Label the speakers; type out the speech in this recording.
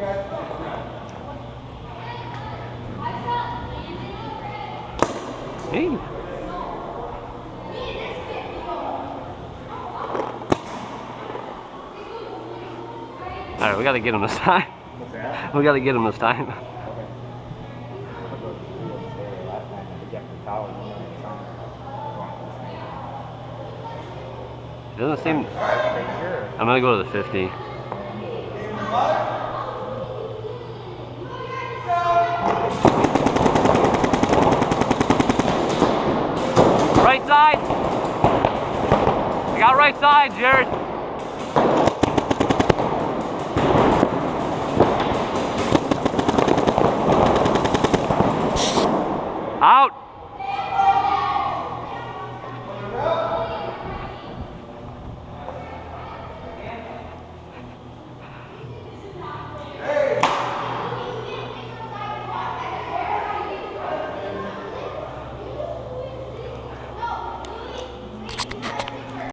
Speaker 1: Hey. Alright, we gotta get him this time.
Speaker 2: What's that?
Speaker 1: We gotta get him this time.
Speaker 2: Okay.
Speaker 1: It doesn't seem... I'm gonna go to the 50. Right side! I got right side, Jared.